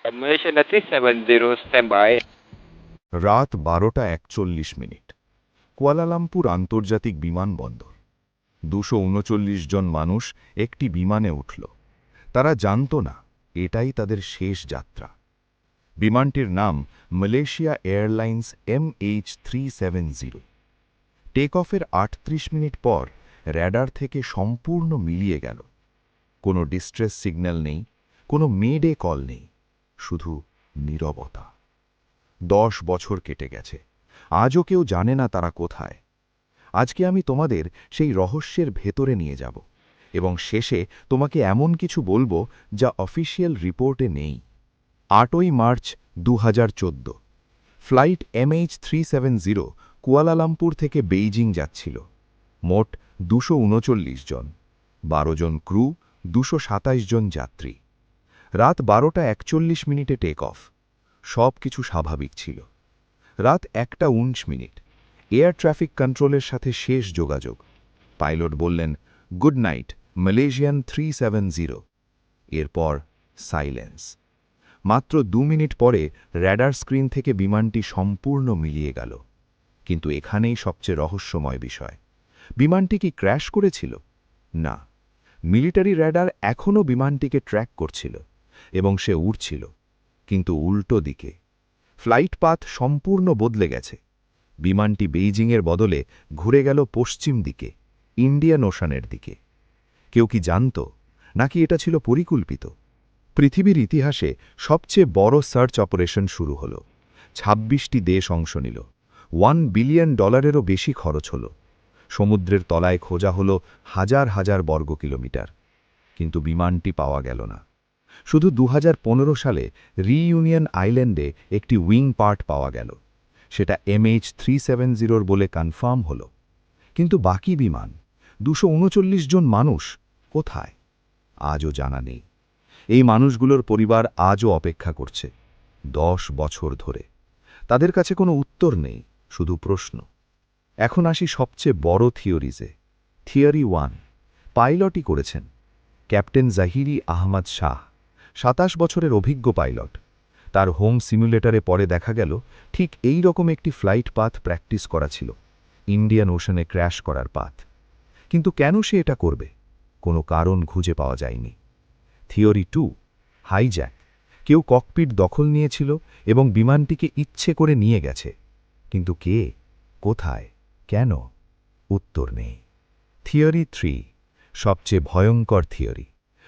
Malaysia 370 standby. রাত 12:41। Kuala Lumpur আন্তর্জাতিক বিমানবন্দর। 239 জন মানুষ একটি বিমানে উঠল। তারা জানত না এটাই তাদের শেষ যাত্রা। বিমানটির নাম মালয়েশিয়া এয়ারলাইন্স MH370। টেক অফের 38 মিনিট পর র্যাডার থেকে সম্পূর্ণ মিলিয়ে গেল। কোনো ডিস্ট্রেস সিগন্যাল নেই, কোনো মেডে কল নেই, শুধু নীরবতা। 10 বছর কেটে গেছে, আজও কেউ জানে না তারা কোথায়। আজকে আমি তোমাদের সেই রহস্যের ভেতরে নিয়ে যাব এবং শেষে তোমাকে এমন কিছু বলবো যা অফিসিয়াল রিপোর্টে নেই। 8ই মার্চ 2014 ফ্লাইট MH370 কুয়ালালামপুর থেকে বেইজিং যাচ্ছিল। মোট 239 জন, 12 জন ক্রু, 227 জন যাত্রী। রাত 12:41 টেক অফ। সব কিছু স্বাভাবিক ছিল। রাত 1:19 এয়ার ট্রাফিক কন্ট্রোলের সাথে শেষ যোগাযোগ। পাইলট বললেন, গুড নাইট মালয়েশিয়ান 370। এরপর সাইলেন্স। মাত্র 2 মিনিট পরে র্যাডার স্ক্রিন থেকে বিমানটি সম্পূর্ণ মিলিয়ে গেল। কিন্তু এখানেই সবচেয়ে রহস্যময় বিষয়। বিমানটি কি ক্র্যাশ করেছিল? না, মিলিটারি র্যাডার এখনও বিমানটিকে ট্র্যাক করছিল এবং সে উড়ছিল, কিন্তু উল্টো দিকে। ফ্লাইট পাথ সম্পূর্ণ বদলে গেছে। বিমানটি বেইজিংয়ের বদলে ঘুরে গেল পশ্চিম দিকে, ইন্ডিয়ান ওশানের দিকে। কেউ কি জানত, নাকি এটা ছিল পরিকল্পিত? পৃথিবীর ইতিহাসে সবচেয়ে বড় সার্চ অপারেশন শুরু হল। 26টি দেশ অংশ নিল। $1 বিলিয়ন বেশি খরচ হল। সমুদ্রের তলায় খোঁজা হল হাজার হাজার বর্গ কিলোমিটার, কিন্তু বিমানটি পাওয়া গেল না। শুধু 2015 সালে রিইউনিয়ন আইল্যান্ডে একটি উইং পার্ট পাওয়া গেল। সেটা MH370 বলে কনফার্ম হল। কিন্তু বাকি বিমান, 239 জন মানুষ, কোথায়? আজও জানা নেই। এই মানুষগুলোর পরিবার আজও অপেক্ষা করছে, 10 বছর ধরে। তাদের কাছে কোনো উত্তর নেই, শুধু প্রশ্ন। এখন আসি সবচেয়ে বড় থিওরিজে। থিওরি 1 পাইলটই করেছেন। ক্যাপ্টেন জাহিরি আহমদ শাহ, 27 বছরের অভিজ্ঞ পাইলট। তার হোম সিমুলেটরে পরে দেখা গেল ঠিক এই রকম একটি ফ্লাইট পাথ প্র্যাকটিস করা ছিল, ইন্ডিয়ান ওশানে ক্র্যাশ করার পাথ। কিন্তু কেন সে এটা করবে? কোনো কারণ খুঁজে পাওয়া যায়নি। Theory 2 hijack. কেউ ককপিট দখল নিয়েছিল এবং বিমানটিকে ইচ্ছে করে নিয়ে গেছে। কিন্তু কে, কোথায়, কেন? উত্তর নেই। থিওরি 3 সবচেয়ে ভয়ঙ্কর থিওরি।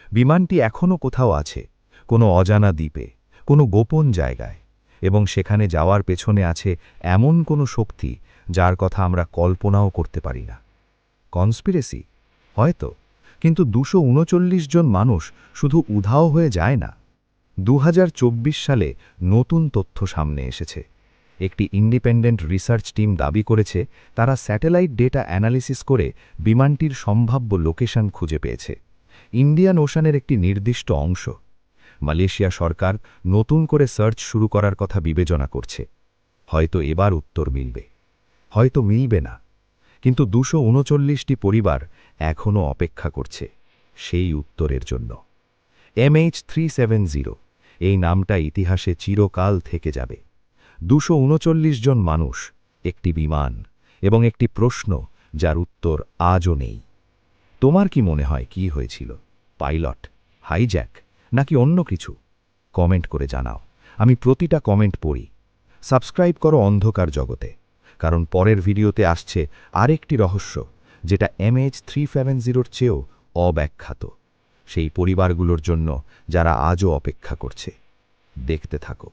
বিমানটি এখনও কোথাও আছে, কোনো অজানা দ্বীপে, কোনো গোপন জায়গায়, এবং সেখানে যাওয়ার পেছনে আছে এমন কোনো শক্তি যার কথা আমরা কল্পনাও করতে পারি না। কনস্পিরেসি? হয়তো, কিন্তু 239 জন মানুষ শুধু উধাও হয়ে যায় না। 2024 সালে নতুন তথ্য সামনে এসেছে। একটি ইন্ডিপেন্ডেন্ট রিসার্চ টিম দাবি করেছে তারা স্যাটেলাইট ডেটা অ্যানালিসিস করে বিমানটির সম্ভাব্য লোকেশন খুঁজে পেয়েছে, ইন্ডিয়ান ওশানের একটি নির্দিষ্ট অংশ। মালয়েশিয়া সরকার নতুন করে সার্চ শুরু করার কথা বিবেচনা করছে। হয়তো এবার উত্তর মিলবে, হয়তো মিলবে না। কিন্তু 239টি পরিবার এখনও অপেক্ষা করছে সেই উত্তরের জন্য। MH370 এই নামটা ইতিহাসে চিরকাল থেকে যাবে। 239 জন মানুষ, একটি বিমান এবং একটি প্রশ্ন যার উত্তর আজও নেই। তোমার কি মনে হয় কি হয়েছিল? পাইলট, হাইজ্যাক, নাকি অন্য কিছু? কমেন্ট করে জানাও। আমি প্রতিটা কমেন্ট পড়ি। সাবস্ক্রাইব করো অন্ধকার জগতে, কারণ পরের ভিডিওতে আসছে আরেকটি রহস্য যেটা MH370-র চেয়েও অব্যাখ্যাত। সেই পরিবারগুলোর জন্য যারা আজও অপেক্ষা করছে। দেখতে থাকো।